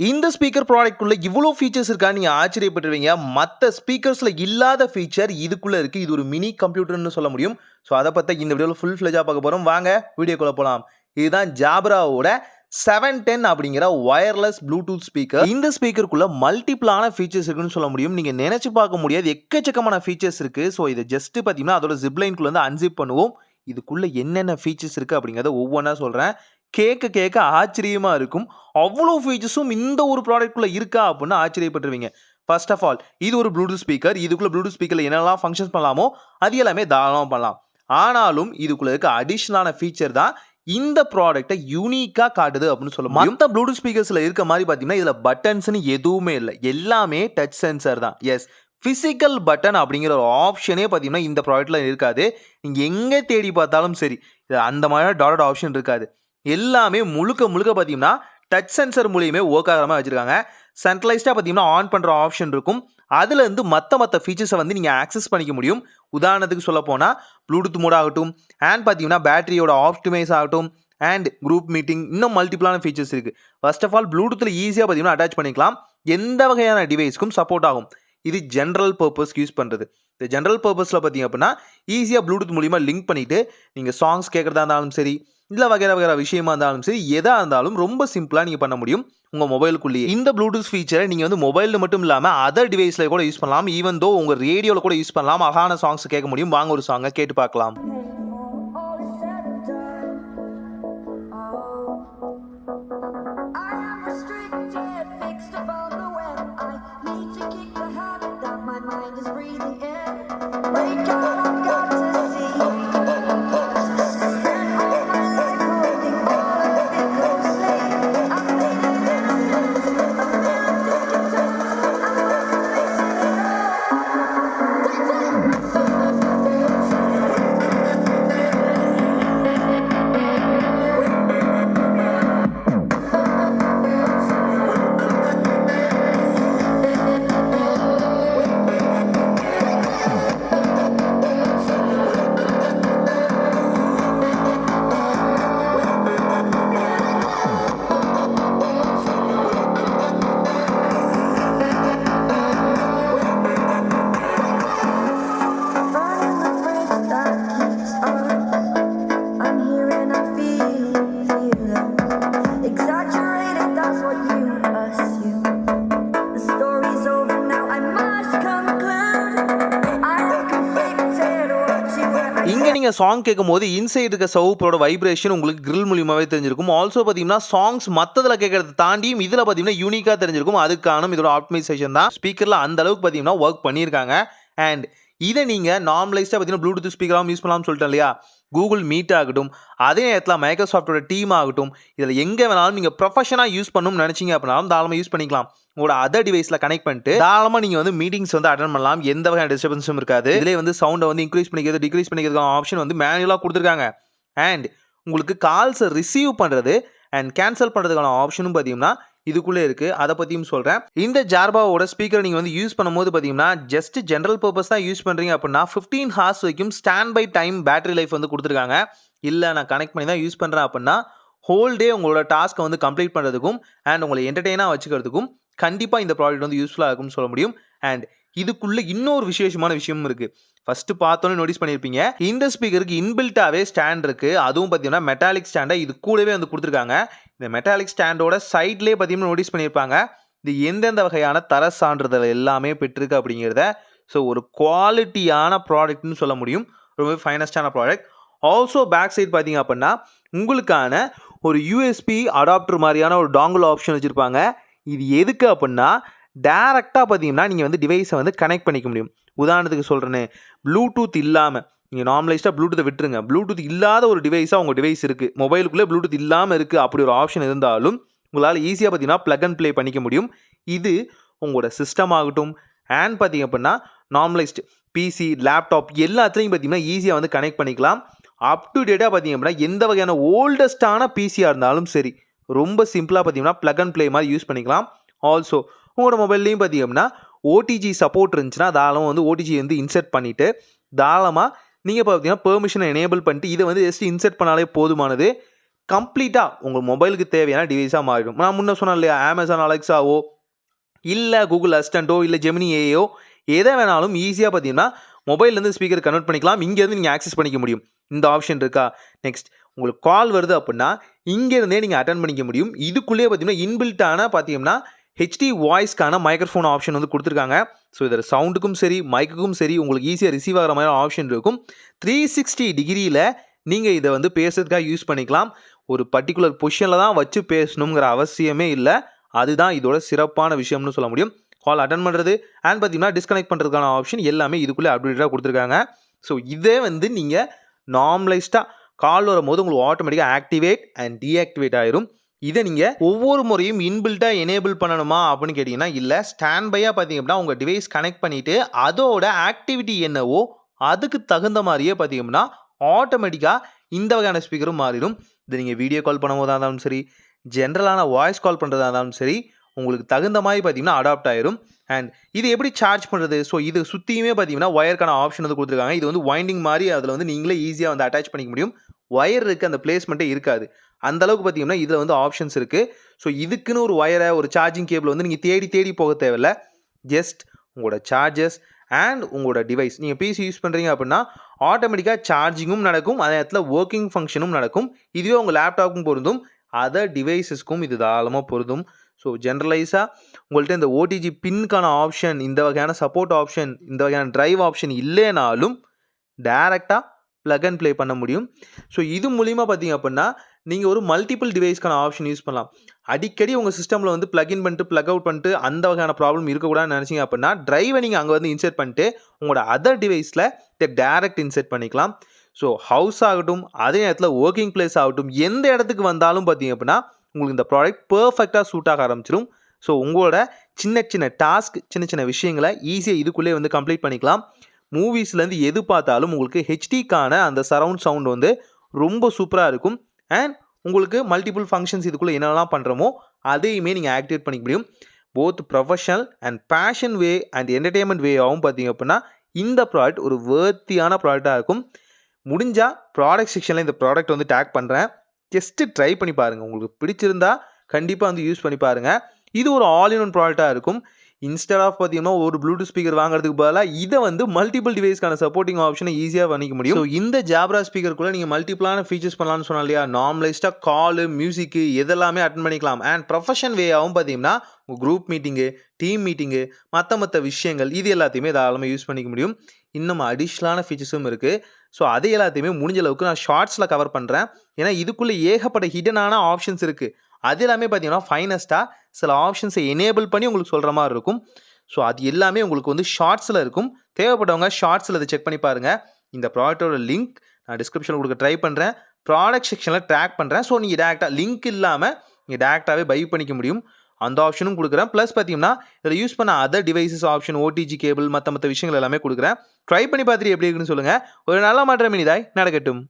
இந்த ஸ்பீக்கர் ப்ராடக்ட்குள்ள இவ்வளோ ஃபீச்சர்ஸ் இருக்கா நீங்க ஆச்சரியப்பட்டுருவீங்க. மத்த ஸ்பீக்கர்ஸ்ல இல்லாத ஃபீச்சர் இதுக்குள்ள இருக்கு. இது ஒரு மினி கம்ப்யூட்டர்னு சொல்ல முடியும். ஸோ அத பத்தி இந்த வீடியோல ஃபுல் ஃப்ளெட்ஜா பார்க்க போறோம். வாங்க வீடியோக்குள்ள போலாம். இதுதான் ஜாப்ராவோட 710 அப்படிங்கிற வயர்லெஸ் ப்ளூடூத் ஸ்பீக்கர். இந்த ஸ்பீக்கருக்குள்ள மல்டிபிளான ஃபீச்சர்ஸ் இருக்குன்னு சொல்ல முடியும். நீங்க நினைச்சு பார்க்க முடியாது எக்கச்சக்கமான ஃபீச்சர்ஸ் இருக்கு. ஸோ இதை ஜஸ்ட் பார்த்தீங்கன்னா அதோட ஜிப்லைன்குள்ள வந்து அன்சிப் பண்ணுவோம். இதுக்குள்ள என்னென்ன ஃபீச்சர்ஸ் இருக்கு அப்படிங்கிறத ஒவ்வொன்றா சொல்றேன். கேட்க ஆச்சரியமா இருக்கும். அவ்வளோ ஃபீச்சர்ஸும் இந்த ஒரு ப்ராடக்ட்குள்ள இருக்கா அப்படின்னு ஆச்சரியப்பட்டுருவீங்க. ஃபர்ஸ்ட் ஆஃப் ஆல் இது ஒரு ப்ளூடூத் ஸ்பீக்கர். இதுக்குள்ள ப்ளூடூத் ஸ்பீக்கர்ல என்னெல்லாம் ஃபங்க்ஷன்ஸ் பண்ணலாமோ அது எல்லாமே தாராளமாக பண்ணலாம். ஆனாலும் இதுக்குள்ள இருக்க அடிஷனலான ஃபீச்சர் தான் இந்த ப்ராடக்ட்டை யூனிக்கா காட்டுது அப்படின்னு சொல்ல முடியும். மற்ற ப்ளூடூத் ஸ்பீக்கர்ஸ்ல இருக்க மாதிரி பார்த்தீங்கன்னா இதுல பட்டன்ஸ்னு எதுவுமே இல்லை. எல்லாமே டச் சென்சார் தான். எஸ், பிசிக்கல் பட்டன் அப்படிங்கிற ஒரு ஆப்ஷனே பார்த்தீங்கன்னா இந்த ப்ராடக்ட்ல இருக்காது. நீங்க எங்க தேடி பார்த்தாலும் சரி அந்த மாதிரி டாட் ஆப்ஷன் இருக்காது. எல்லாமே முழுக்க பார்த்தீங்கன்னா டச் சென்சர் மூலியமே ஒர்க் ஆகிற மாதிரி வச்சிருக்காங்க. சென்ட்ரலைஸ்டாக பார்த்தீங்கன்னா ஆன் பண்ணுற ஆப்ஷன் இருக்கும். அதுல இருந்து மற்ற ஃபீச்சர்ஸை வந்து நீங்கள் ஆக்சஸ் பண்ணிக்க முடியும். உதாரணத்துக்கு சொல்ல போனால் ப்ளூடூத் மோட் ஆகட்டும், அண்ட் பார்த்தீங்கன்னா பேட்டரியோட ஆப்டிமைஸ் ஆகட்டும், அண்ட் குரூப் மீட்டிங், இன்னும் மல்டிபிளான ஃபீச்சர்ஸ் இருக்குது. ஃபர்ஸ்ட் ஆஃப் ஆல் ப்ளூடூத்தில் ஈஸியாக பார்த்தீங்கன்னா அட்டாச் பண்ணிக்கலாம். எந்த வகையான டிவைஸ்க்கும் சப்போர்ட் ஆகும். இது ஜென்ரல் பர்பஸ்க்கு யூஸ் பண்ணுறது. இந்த ஜென்ரல் பர்பஸில் பார்த்தீங்க அப்படின்னா ஈஸியாக ப்ளூடூத் மூலிமா லிங்க் பண்ணிவிட்டு நீங்கள் சாங்ஸ் கேட்குறதா இருந்தாலும் சரி, இல்லை வகைற விஷயமா இருந்தாலும் சரி, எதாக இருந்தாலும் ரொம்ப சிம்பிளாக நீங்கள் பண்ண முடியும் உங்கள் மொபைலுக்குள்ளேயே. இந்த ப்ளூடூத் ஃபீச்சரை நீங்கள் வந்து மொபைலில் மட்டும் இல்லாமல் அதர் டிவைஸில் கூட யூஸ் பண்ணலாம். ஈவன் தோ உங்கள் ரேடியோவில் கூட யூஸ் பண்ணலாம். அழகான சாங்ஸ் கேட்க முடியும். வாங்க ஒரு சாங்கை கேட்டு பார்க்கலாம். இங்கே நீங்கள் சாங் கேட்கும்போது இன்சைட் இருக்க சவுப்போட வைப்ரேஷன் உங்களுக்கு கிரில் மூலியமாகவே தெரிஞ்சிருக்கும். ஆல்சோ பார்த்தீங்கன்னா சாங்ஸ் மற்றதில் கேட்கறத தாண்டியும் இதில் பார்த்தீங்கன்னா யூனிக்காக தெரிஞ்சிருக்கும். அதுக்கான இதோட ஆப்டிமைசேஷன் தான் ஸ்பீக்கரில் அந்த அளவுக்கு பார்த்தீங்கன்னா ஒர்க் பண்ணியிருக்காங்க. அண்ட் இதை நீங்கள் நார்மலைஸ்டாக பார்த்தீங்கன்னா ப்ளூடூத் ஸ்பீக்கராகவும் யூஸ் பண்ணலாம்னு சொல்லிட்டேன் இல்லையா. கூகுள் மீட் ஆகட்டும், அதே நேரத்தில் மைக்ரோசாஃப்டோட டீம் ஆகட்டும், இதில் எங்கே வேணாலும் நீங்கள் ப்ரொஃபஷனாக யூஸ் பண்ணணும்னு நினச்சிங்க அப்படின்னாலும் தாராளமாக யூஸ் பண்ணிக்கலாம். உங்களோட அதர் டிவைஸில் கனெக்ட் பண்ணிட்டு தாராளமாக நீங்கள் வந்து மீட்டிங்ஸ் வந்து அட்டன் பண்ணலாம். எந்த வகையான டிஸ்டர்பன்ஸும் இருக்காது. இதிலே வந்து சவுண்டை வந்து இன்க்ரீஸ் பண்ணிக்கிறது, டிக்ரீஸ் பண்ணிக்கிறதுக்கான ஆப்ஷன் வந்து மேனுவலாக கொடுத்துருக்காங்க. அண்ட் உங்களுக்கு கால்ஸை ரிசீவ் பண்ணுறது அண்ட் கேன்சல் பண்ணுறதுக்கான ஆப்ஷனும் பார்த்தீங்கன்னா இதுக்குள்ளே இருக்குது. அதை பற்றியும் சொல்கிறேன். இந்த ஜார்பாவோட ஸ்பீக்கரை நீங்கள் வந்து யூஸ் பண்ணும்போது பார்த்தீங்கன்னா ஜஸ்ட் ஜென்ரல் பர்பஸ் தான் யூஸ் பண்ணுறீங்க அப்படின்னா 15 ஹார்ஸ் வரைக்கும் standby time battery life வந்து கொடுத்துருக்காங்க. இல்லை நான் கனெக்ட் பண்ணி தான் யூஸ் பண்ணுறேன் அப்படின்னா ஹோல் டே உங்களோட டாஸ்க்கை வந்து கம்ப்ளீட் பண்ணுறதுக்கும் அண்ட் உங்களை என்டர்டெயினாக வச்சுக்கிறதுக்கும் கண்டிப்பாக இந்த ப்ராடக்ட் வந்து யூஸ்ஃபுல்லாக இருக்கும்னு சொல்ல முடியும். அண்ட் இதுக்குள்ள இன்னொரு விசேஷமான விஷயமும் இருக்கு. ஃபர்ஸ்ட் பார்த்தோன்னே நோட்டீஸ் பண்ணியிருப்பீங்க, இந்த ஸ்பீக்கருக்கு இன்பில்ட்டாவே ஸ்டாண்ட் இருக்கு. அதுவும் பார்த்தீங்கன்னா மெட்டாலிக் ஸ்டாண்டை இது கூடவே வந்து கொடுத்துருக்காங்க. இந்த மெட்டாலிக் ஸ்டாண்டோட சைட்லேயே பார்த்தீங்கன்னா நோட்டீஸ் பண்ணியிருப்பாங்க இது எந்தெந்த வகையான தர சான்றிதழ் எல்லாமே பெற்றிருக்கு அப்படிங்கிறத. ஸோ ஒரு குவாலிட்டியான ப்ராடக்ட்னு சொல்ல முடியும். ரொம்ப ஃபைனஸ்டான ப்ராடக்ட். ஆல்சோ பேக் சைட் பார்த்தீங்க அப்படின்னா உங்களுக்கான ஒரு யூஎஸ்பி அடாப்டர் மாதிரியான ஒரு டாங்கிள் ஆப்ஷன் வச்சுருப்பாங்க. இது எதுக்கு அப்படின்னா டேரெக்டாக பார்த்தீங்கன்னா நீங்கள் வந்து டிவைஸை வந்து கனெக்ட் பண்ணிக்க முடியும். உதாரணத்துக்கு சொல்கிறேன்னு, ப்ளூடூத் இல்லாமல் நீங்கள் நார்மலைஸ்டாக ப்ளூடூத்தை விட்டுருங்க, ப்ளூடூத் இல்லாத ஒரு டிவைஸாக உங்கள் டிவைஸ் இருக்குது, மொபைலுக்குள்ளே ப்ளூடூத் இல்லாமல் இருக்குது, அப்படி ஒரு ஆப்ஷன் இருந்தாலும் உங்களால் ஈஸியாக பார்த்தீங்கன்னா ப்ளக் அண்ட் ப்ளே பண்ணிக்க முடியும். இது உங்களோட சிஸ்டம் ஆகட்டும் அண்ட் பார்த்தீங்க அப்படின்னா நார்மலைஸ்டு பிசி, லேப்டாப் எல்லாத்துலேயும் பார்த்தீங்கன்னா ஈஸியாக வந்து கனெக்ட் பண்ணிக்கலாம். அப் டு டேட்டாக பார்த்தீங்க அப்படின்னா எந்த வகையான ஓல்டஸ்டான பிசியாக இருந்தாலும் சரி ரொம்ப சிம்பிளாக பார்த்தீங்கன்னா ப்ளக் அண்ட் ப்ளே மாதிரி யூஸ் பண்ணிக்கலாம். ஆல்சோ உங்களோட மொபைல்லையும் பார்த்தீங்கன்னா ஓடிஜி சப்போர்ட் இருந்துச்சுன்னா தாராளமாக வந்து ஓடிஜி வந்து இன்சர்ட் பண்ணிவிட்டு தாராளமாக நீங்கள் பார்த்தீங்கன்னா பெர்மிஷனை எனேபிள் பண்ணிட்டு இதை வந்து ஜஸ்ட் இன்சர்ட் பண்ணாலே போதுமானது. கம்ப்ளீட்டா உங்க மொபைலுக்கு தேவையான டிவைஸா மாறிடும். நான் முன்ன சொன்னேன் இல்லையா, Amazon Alexaவோ, இல்ல Google Assistantஓ, இல்ல Gemini AIயோ எத வேணாலும் ஈஸியா பார்த்தீங்கன்னா, மொபைல்லேருந்து ஸ்பீக்கர் கன்வெர்ட் பண்ணிக்கலாம். இங்கேருந்து நீங்க ஆக்சஸ் பண்ணிக்க முடியும். இந்த ஆப்ஷன் இருக்கா? நெக்ஸ்ட் உங்களுக்கு கால் வருது அப்படின்னா, இங்கேருந்தே நீங்க அட்டெண்ட் பண்ணிக்க முடியும். இதுக்குள்ளேயே பார்த்தீங்கன்னா, இன்பில்ட்டான பார்த்தீங்கன்னா, HD வாய்ஸ்க்கான மைக்ரோஃபோன் ஆப்ஷன் வந்து குடுத்துருக்காங்க. ஸோ இதில சவுண்டுக்கும் சரி, மைக்குக்கும் சரி உங்களுக்கு ஈஸியா ரிசீவ் ஆகுற மாரி ஆப்ஷன் இருக்கும். 360 டிகிரியில நீங்க இத வந்து பேசுறதுக்காக யூஸ் பண்ணிக்கலாம். ஒரு பர்ட்டிகுலர் பொசிஷன்ல தான் வச்சு பேசணுங்கிற அவசியமே இல்ல. அதுதான் இதோட சிறப்பான விஷயம்னு சொல்ல முடியும். கால் அட்டெண்ட் பண்றது அண்ட் பார்த்தீங்கன்னா, டிஸ்கனெக்ட் பண்றதுக்கான ஆப்ஷன் எல்லாமே இதுக்குள்ளே அப்டேட்டடா குடுத்துருக்காங்க. ஸோ இதே வந்து நீங்க நார்மலைஸ்டா கால் வரும்போது உங்களுக்கு ஆட்டோமேட்டிக்கா ஆக்டிவேட் அண்ட் டீஆக்டிவேட் ஆயிரும். இத நீங்க ஒவ்வொரு முறையும் இன்பில்ட்டா எனேபிள் பண்ணணுமா அப்படின்னு கேட்டீங்கன்னா, இல்ல. ஸ்டாண்ட் பையா பார்த்தீங்க அப்படின்னா, உங்க டிவைஸ் கனெக்ட் பண்ணிட்டு அதோட ஆக்டிவிட்டி என்னவோ அதுக்கு தகுந்த மாரியே பார்த்தீங்க அப்படின்னா, ஆட்டோமேட்டிக்கா இந்த வகையான ஸ்பீக்கரும் மாறிடும். இத நீங்க வீடியோ கால் பண்ணும்போதா இருந்தாலும் சரி, ஜெனரலான வாய்ஸ் கால் பண்றதா இருந்தாலும் சரி, உங்களுக்கு தகுந்த மாரி பார்த்தீங்கன்னா அடாப்ட் ஆயிரும். அண்ட் இது எப்படி சார்ஜ் பண்றது? ஸோ இது சுத்தியுமே பார்த்தீங்கன்னா, வயர்க்கான ஆப்ஷன் வந்து குடுத்துருக்காங்க. இது வந்து வைண்டிங் மாரி அதில வந்து நீங்களே ஈஸியா வந்து அட்டாச் பண்ணிக்க முடியும். வயர் இருக்கு, அந்த பிளேஸ்மென்ட்டே இருக்காது. அந்த அளவுக்கு பார்த்தீங்கன்னா, இதில வந்து ஆப்ஷன்ஸ் இருக்கு. ஸோ இதுக்குன்னு ஒரு வயர, ஒரு சார்ஜிங் கேபிள் வந்து நீங்க தேடி தேடி போக தேவையில்ல. ஜஸ்ட் உங்களோட சார்ஜர்ஸ் அண்ட் உங்களோட டிவைஸ். நீங்க பிசி யூஸ் பண்றீங்க அப்படின்னா, ஆட்டோமேட்டிக்கா சார்ஜிங்கும் நடக்கும். அதே நேரத்தில வொர்க்கிங் ஃபங்ஷனும் நடக்கும். இதுவே உங்க லேப்டாப்க்கும் பொருந்தும். அதர் டிவைஸஸ்க்கும் இது தாராளமா பொருந்தும். ஸோ ஜெனரலைஸா உங்கள்ட்ட இந்த ஓடிஜி பின்க்கான ஆப்ஷன், இந்த வகையான சப்போர்ட் ஆப்ஷன், இந்த வகையான டிரைவ் ஆப்ஷன் இல்லேனாலும், டைரக்ட்டா பிளக் அண்ட் ப்ளே பண்ண முடியும். ஸோ இது மூலியமா பார்த்தீங்க அப்படின்னா, நீங்க ஒரு மல்டிபிள் டிவைஸ்க்கான ஆப்ஷன் யூஸ் பண்ணலாம். அடிக்கடி உங்க சிஸ்டம்ல வந்து பிளக் இன் பண்ணிட்டு, பிளக் அவுட் பண்ணிட்டு அந்த வகையான ப்ராப்ளம் இருக்கக்கூடாதுன்னு நினைச்சீங்க அப்படின்னா, டிரைவ நீங்க அங்க வந்து இன்சர்ட் பண்ணிட்டு, உங்களோட அதர் டிவைஸ்ல டைரக்ட் இன்சர்ட் பண்ணிக்கலாம். ஸோ ஹவுஸ் ஆகட்டும், அதே நேரத்தில வொர்க்கிங் பிளேஸ் ஆகட்டும், எந்த இடத்துக்கு வந்தாலும் பார்த்தீங்க அப்படின்னா, உங்களுக்கு இந்த ப்ராடக்ட் பெர்ஃபெக்ட்டா சூட் ஆக ஆரம்பிச்சிரும். ஸோ உங்களோட சின்ன சின்ன டாஸ்க், சின்ன சின்ன விஷயங்கள ஈஸியா இதுக்குள்ளேயே வந்து கம்ப்ளீட் பண்ணிக்கலாம். மூவிஸ்லேருந்து எது பார்த்தாலும் உங்களுக்கு ஹெச்டிக்கான அந்த சரவுண்ட் சவுண்ட் வந்து ரொம்ப சூப்பரா இருக்கும். அண்ட் உங்களுக்கு மல்டிபிள் ஃபங்ஷன்ஸ் இதுக்குள்ள என்னெல்லாம் பண்றோமோ, அதையுமே நீங்க ஆக்டிவேட் பண்ணிக்க முடியும். Both professional and passion way and entertainment வேயாவும் பார்த்தீங்க அப்படின்னா, இந்த ப்ராடக்ட் ஒரு வொர்த்தியான ப்ராடக்ட்டா இருக்கும். முடிஞ்சா ப்ராடக்ட் செக்ஷன்ல இந்த ப்ராடக்ட் வந்து டாக் பண்றேன். ஜஸ்ட் ட்ரை பண்ணி பாருங்க. உங்களுக்கு பிடிச்சிருந்தா கண்டிப்பா வந்து யூஸ் பண்ணி பாருங்க. இது ஒரு ஆல் இன் ஒன் ப்ராடக்ட்டா இருக்கும். இன்ஸ்டெட் ஆஃப் பார்த்தீங்கன்னா, ஒரு ப்ளூடூத் ஸ்பீக்கர் வாங்குறதுக்கு பதிலா இத வந்து மல்டிபிள் டிவைஸ்க்கான சப்போர்ட்டிங் ஆப்ஷன ஈஸியா பண்ணிக்க முடியும். ஸோ இந்த ஜாப்ரா ஸ்பீக்கர்க்குள்ள நீங்க மல்டிபிளான ஃபீச்சர்ஸ் பண்ணலாம்னு சொன்னேன் இல்லையா? நார்மலைஸ்டா கால், மியூசிக் எதெல்லாமே அட்டெண்ட் பண்ணிக்கலாம். அண்ட் ப்ரொஃபஷன் வேயாவும் பார்த்தீங்கன்னா, குரூப் மீட்டிங், டீம் மீட்டிங், மத்த விஷயங்கள் இது எல்லாத்தையுமே தாராளமா யூஸ் பண்ணிக்க முடியும். இன்னும் அடிஷனலான ஃபீச்சர்ஸும் இருக்கு. ஸோ அதை எல்லாத்தையுமே முடிஞ்ச அளவுக்கு நான் ஷார்ட்ஸ்ல கவர் பண்றேன். ஏன்னா இதுக்குள்ள ஏகப்பட்ட ஹிடனான ஆப்ஷன்ஸ் இருக்கு. அது எல்லாமே பார்த்தீங்கன்னா, ஃபைனஸ்ட்டா சில ஆப்ஷன்ஸ எனேபிள் பண்ணி உங்களுக்கு சொல்ற மாரி இருக்கும். ஸோ அது எல்லாமே உங்களுக்கு வந்து ஷார்ட்ஸ்ல இருக்கும். தேவைப்பட்டவங்க ஷார்ட்ஸ்ல இத செக் பண்ணி பாருங்க. இந்த ப்ராடக்ட்டோட லிங்க் நான் டிஸ்கிரிப்ஷன்ல குடுக்க ட்ரை பண்றேன். ப்ராடக்ட் செக்ஷன்ல டாக் பண்றேன். ஸோ நீங்க டைரக்ட்டா லிங்க் இல்லாம நீங்க டைரக்ட்டாவே பை பண்ணிக்க முடியும். அந்த ஆப்ஷனும் குடுக்குறேன். பிளஸ் பார்த்தீங்கன்னா, இதில யூஸ் பண்ண other devices option, OTG cable மத்த விஷயங்கள் எல்லாமே குடுக்குறேன். ட்ரை பண்ணி பார்த்துட்டு எப்படி இருக்குன்னு சொல்லுங்க. ஒரு நல்ல மாற்றம் இனிதாய் நடக்கட்டும்.